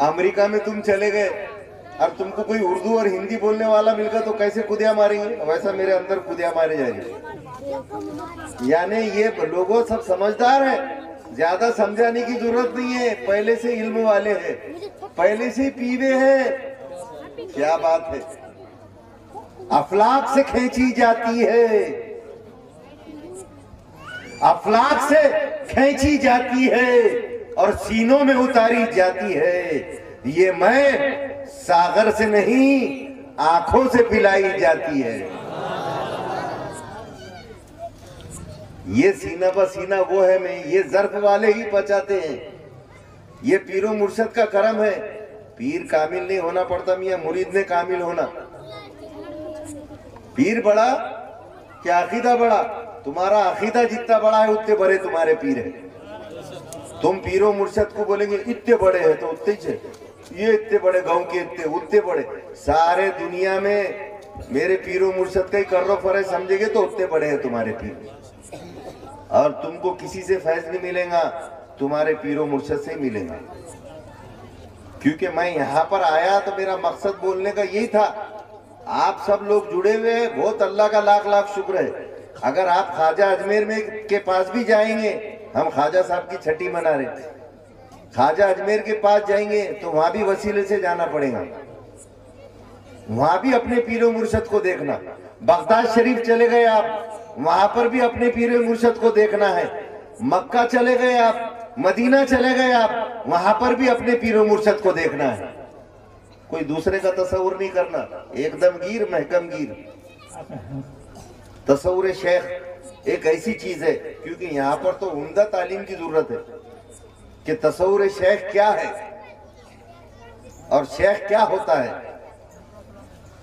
امریکہ میں تم چلے گئے اور تم کو کوئی اردو اور ہندی بولنے والا مل گیا تو کیسے کودیا ماریں گے؟ ویسا میرے اندر کودیا مارے جا رہی ہے۔ یعنی یہ لوگوں سب سمجھدار ہیں، زیادہ سمجھانے کی ضرورت نہیں ہے، پہلے سے علم والے ہیں، پہلے سے پیوے ہیں۔ کیا بات ہے، افلاک سے کھینچی جاتی ہے، افلاک سے کھینچی جاتی ہے اور سینوں میں اتاری جاتی ہے۔ یہ میں ساغر سے نہیں، آنکھوں سے پلائی جاتی ہے۔ یہ سینہ بہ سینہ وہ ہے میں، یہ ظرف والے ہی پہنچاتے ہیں۔ یہ پیر و مرشد کا کرم ہے۔ پیر کامل نہیں ہونا پڑتا میاں، مرید نے کامل ہونا۔ پیر بڑا کیا عقیدہ بڑا؟ تمہارا عقیدہ جتنا بڑا ہے اتنے بڑے تمہارے پیر ہیں۔ تم پیر و مرشد کو بولیں گے اتنے بڑے ہیں تو اتنے ہی، یہ اتنے بڑے گاؤں کے اتنے بڑے، سارے دنیا میں میرے پیر و مرشد کا ہی کر رو فرے سمجھے گے تو اتنے بڑے ہیں تمہارے پیر۔ اور تم کو کسی سے فیض نہیں ملے گا، تمہارے پیر و مرشد سے ہی ملے گا۔ کیونکہ میں یہاں پر آیا تو میرا مقصد بولنے کا یہی تھا۔ آپ سب لوگ جڑے ہوئے ہیں، بہت اللہ کا لاکھ لاکھ شکر ہے۔ اگر آپ خواجہ اجمیر میں کے پاس بھی جائیں گے، ہم خواجہ صاحب کی چھٹی منا رہے تھے، خواجہ اجمیر کے پاس جائیں گے تو وہاں بھی وسیلے سے جانا پڑے گا، وہاں بھی اپنے پیر و مرشد کو دیکھنا۔ بغداد شریف چلے گئے آپ، وہاں پر بھی اپنے پیر و مرشد کو دیکھنا ہے۔ مکہ چلے گئے آپ، مدینہ چلے گئے آپ، وہاں پر بھی اپنے پیر و مرشد کو دیکھنا ہے۔ کوئی دوسرے کا تصور نہیں کرنا، ایک دم گیر محکم گیر۔ تصور شیخ ایک ایسی چیز ہے، کیونکہ یہاں پر تو عمدہ تعلیم کی ضرورت ہے کہ تصور شیخ کیا ہے اور شیخ کیا ہوتا ہے۔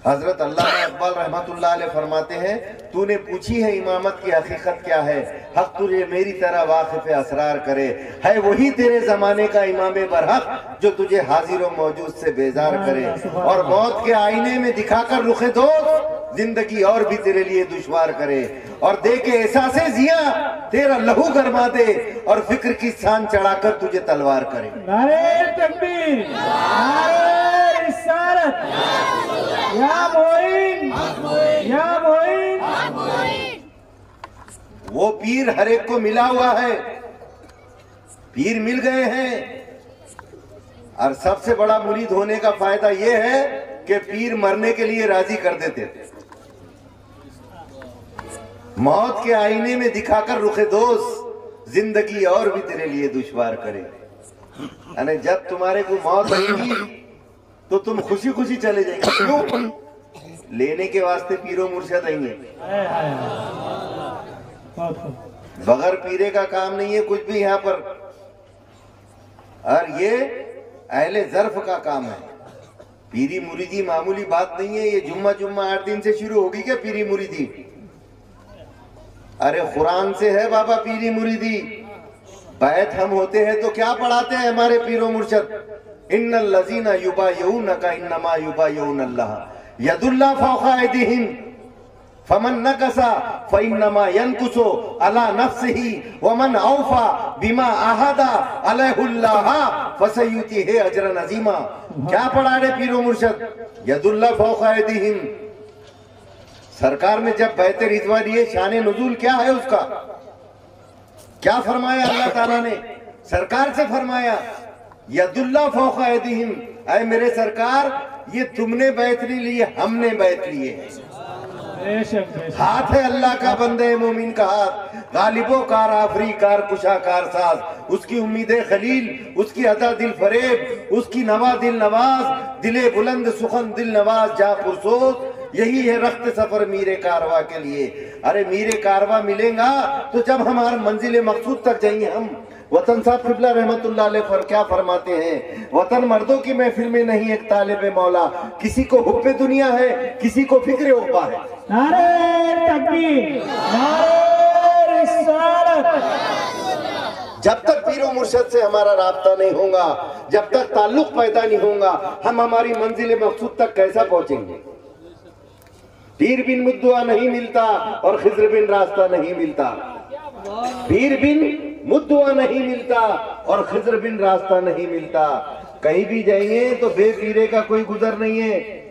حضرت علامہ اقبال رحمت اللہ علیہ فرماتے ہیں، تو نے پوچھی ہے امامت کی حقیقت کیا ہے، حق تجھے میری طرح واقف اسرار کرے، ہے وہی تیرے زمانے کا امام برحق جو تجھے حاضر و موجود سے بیزار کرے، اور موت کے آئینے میں دکھا کر رخ دوست زندگی اور بھی تیرے لیے دشوار کرے، اور دے کے احساس زیاں تیرا لہو گرما دے، اور فکر کی سان چڑھا کر تجھے تلوار کرے۔ نعرہ تکبیر، نعرہ رسالت، یا معین، یا معین۔ وہ پیر ہر ایک کو ملا ہوا ہے، پیر مل گئے ہیں، اور سب سے بڑا مرید ہونے کا فائدہ یہ ہے کہ پیر مرنے کے لیے راضی کر دیتے تھے۔ موت کے آئینے میں دکھا کر رخ دوست زندگی اور بھی تیرے لیے دشوار کرے۔ یعنی جب تمہارے کو موت آئے گی تو تم خوشی خوشی چلے جائیں گے، کیوں؟ لینے کے واسطے پیر و مرشد آئیں گے۔ بغیر پیرے کا کام نہیں ہے کچھ بھی یہاں پر، اور یہ اہل ظرف کا کام ہے۔ پیری مریدی معمولی بات نہیں ہے، یہ جمعہ 8 دن سے شروع ہوگی کیا پیری مریدی؟ ارے قرآن سے ہے بابا پیری مریدی۔ بیعت ہم ہوتے ہیں تو کیا پڑھاتے ہیں ہمارے پیر و مرشد؟ ان الذین یبایعونک انما یبایعون اللہ ید اللہ فوق ایدیہم فمن نکث فانما ینکث علی نفسہ ومن اوفی بما عہد علیہ اللہ فسیؤتیہ اجرا عظیما۔ کیا پڑھا رہے پیر و مرشد؟ ید اللہ فوق ایدیہم۔ سرکار نے جب بیعت رضوان دیے، شان نزول کیا ہے اس کا؟ کیا فرمایا اللہ تعالیٰ نے؟ سرکار سے فرمایا ید اللہ فوق ایدیہم، اے میرے سرکار یہ تم نے بیعت نہیں لی، ہم نے بیعت لیے۔ ہاتھ ہے اللہ کا، بندے مومن کا ہاتھ، غالب و کار آفری، کار کشا کار ساز، اس کی امید خلیل، اس کی عطا دل فریب، اس کی نوا دل نواز، دل بلند سخن دل نواز جا پرسوز، یہی ہے رخت سفر میرے کارواں کے لیے۔ ارے میرے کارواں ملیں گا تو جب ہمارے منزل مقصود تک جائیں گے ہم۔ وطن صاحب قبلہ رحمت اللہ علیہ کیا فرماتے ہیں؟ وطن مردوں کی محفل میں نہیں ایک طالب مولا، کسی کو حب دنیا ہے، کسی کو فکر عقبہ ہے۔ نعرہ تکبیر، نعرہ رسالت۔ جب تک پیر و مرشد سے ہمارا رابطہ نہیں ہوگا، جب تک تعلق پیدا نہیں ہوگا، ہم ہماری منزل مقصود تک کیسا پہنچیں گے؟ پیر بن مدعا نہیں ملتا اور خضر بن راستہ نہیں ملتا، پیر بن مدعا نہیں ملتا اور خضر بن راستہ نہیں ملتا۔ کہیں بھی جائیں تو بے پیرے کا کوئی گزر نہیں ہے.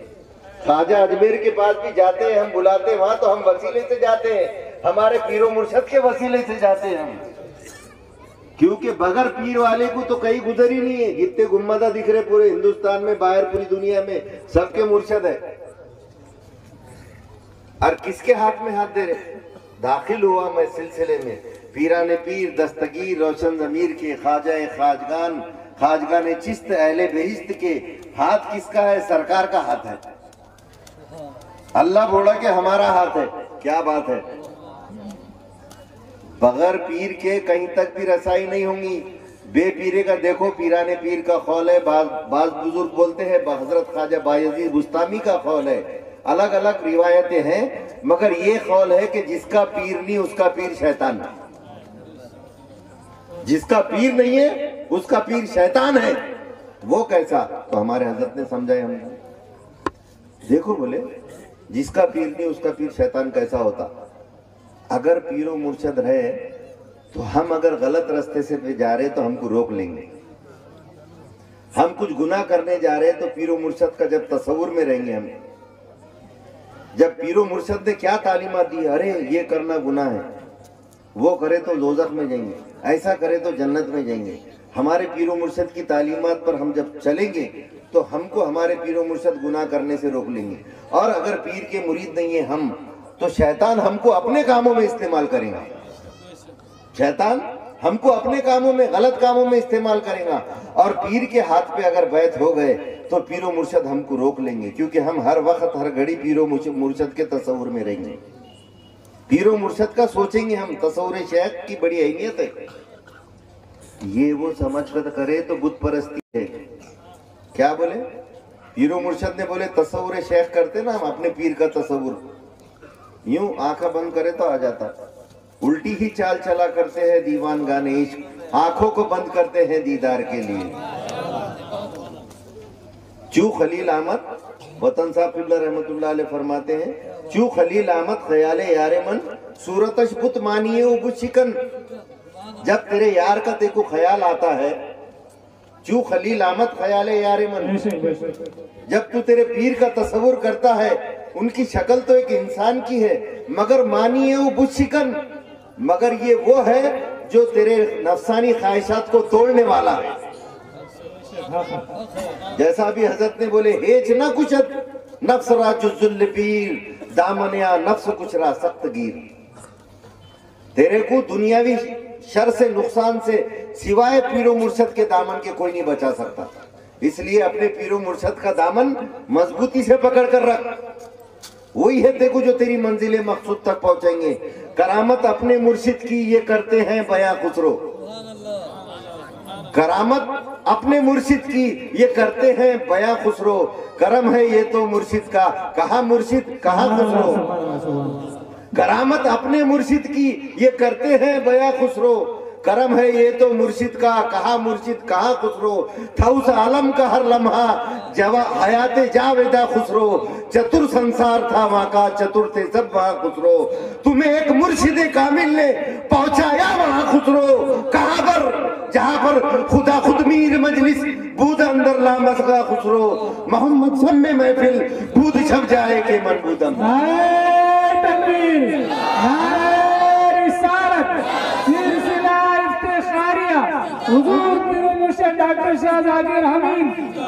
خواجہ اجمیر کے پاس بھی جاتے ہیں ہم، بلاتے ہیں وہاں تو ہم وسیلے سے جاتے ہیں، ہمارے پیر و مرشد کے وسیلے سے جاتے ہیں ہم، کیونکہ بغیر پیر والے کو تو کہیں گزر ہی نہیں ہے. جتنے گنبدہ دکھ رہے پورے ہندوستان میں، باہر پوری دنیا میں، سب کے مرشد ہے. اور کس کے ہاتھ میں ہاتھ دے رہے؟ داخل ہوا میں سلسلے میں پیران پیر دستگیر روشن ضمیر کے خواجہ خواجگان خواجگان چست اہل بہشت کے ہاتھ کس کا ہے؟ سرکار کا ہاتھ ہے. اللہ بولا کہ ہمارا ہاتھ ہے. کیا بات ہے؟ بغیر پیر کے کہیں تک بھی رسائی نہیں ہوں گی. بے پیرے کا دیکھو، پیران پیر کا قول ہے، بعض بزرگ بولتے ہیں حضرت خواجہ بایزید بستامی کا قول ہے، الگ الگ روایتیں ہیں، مگر یہ قول ہے کہ جس کا پیر نہیں اس کا پیر شیطان ہے. جس کا پیر نہیں ہے اس کا پیر شیطان ہے. وہ کیسا؟ تو ہمارے حضرت نے سمجھایا. ہم دیکھو بولے جس کا پیر نہیں اس کا پیر شیطان کیسا ہوتا. اگر پیر و مرشد رہے تو ہم اگر غلط راستے سے جا رہے تو ہم کو روک لیں گے. ہم کچھ گناہ کرنے جا رہے تو پیر و مرشد کا جب تصور میں رہیں گے ہم، جب پیر و مرشد نے کیا تعلیمات دی، ارے یہ کرنا گناہ ہے، وہ کرے تو دوزخ میں جائیں گے، ایسا کرے تو جنت میں جائیں گے. ہمارے پیر و مرشد کی تعلیمات پر ہم جب چلیں گے تو ہم کو ہمارے پیر و مرشد گناہ کرنے سے روک لیں گے. اور اگر پیر کے مرید نہیں ہیں ہم تو شیطان ہم کو اپنے کاموں میں استعمال کرے گا. شیطان ہم کو اپنے کاموں میں، غلط کاموں میں استعمال کرے گا. اور پیر کے ہاتھ پہ اگر بیعت ہو گئے تو پیر و مرشد ہم کو روک لیں گے، کیونکہ ہم ہر وقت ہر گھڑی پیر و مرشد کے تصور میں رہیں گے. پیر و مرشد کا سوچیں گے ہم. تصور شیخ کی بڑی اہمیت ہے. یہ وہ سمجھ کر کرے تو بت پرستی ہے. کیا بولے؟ پیر و مرشد نے بولے تصور شیخ کرتے نا ہم اپنے پیر کا تصور، یوں آنکھیں بند کرے تو آ جاتا. الٹی ہی چال چلا کرتے ہیں دیوان گانے عشق، آنکھوں کو بند کرتے ہیں دیدار کے لیے. چو خلیل احمد وطن صاحب قبلہ رحمت اللہ علیہ فرماتے ہیں، چو خلیل احمد خیال یار من صورتش بت مانیے او بت شکن. جب تیرے یار کا تیرے کو خیال آتا ہے، چو خلیل احمد خیال یار من، جب تو تیرے پیر کا تصور کرتا ہے، ان کی شکل تو ایک انسان کی ہے، مگر مانیے او بت شکن، مگر یہ وہ ہے جو تیرے نفسانی خواہشات کو توڑنے والا ہے. جیسا بھی حضرت نے بولے ہیچ نہ کچھ نفس را جزل پیر دامنیا نفس کچھ را سخت گیر. تیرے کو دنیاوی شر سے نقصان سے سوائے پیر و مرشد کے دامن کے کوئی نہیں بچا سکتا. اس لیے اپنے پیر و مرشد کا دامن مضبوطی سے پکڑ کر رکھ. وہی ہے دیکھو جو تیری منزل مقصود تک پہنچیں گے. کرامت اپنے مرشد کی یہ کرتے ہیں بیاں خسرو. کرامت اپنے مرشد کی یہ کرتے ہیں بیاں خسرو. کرم ہے یہ تو مرشد کا، کہاں مرشد کہاں خسرو. کرامت اپنے مرشد کی یہ کرتے ہیں بیاں خسرو. کرم ہے یہ تو مرشد کا، کہاں مرشد کہاں خسرو. تھا اس عالم کا ہر لمحہ حیات جاویدہ خسرو. چتر سنسار تھا وہاں کا، چتر تھے سب وہاں خسرو. تمہیں ایک مرشد کامل نے پہنچایا وہاں خسرو. کہاں پر؟ جہاں پر خدا خود میر مجلس بود اندر لامسگا خسرو. محمد سب میں محفل بود چھپ جائے کہ من بودم. تکبیر، نعرہ رسالت، سلسلہ افتخاریہ، حضور پیر و مرشد ڈاکٹر شاہ ذاکر حمید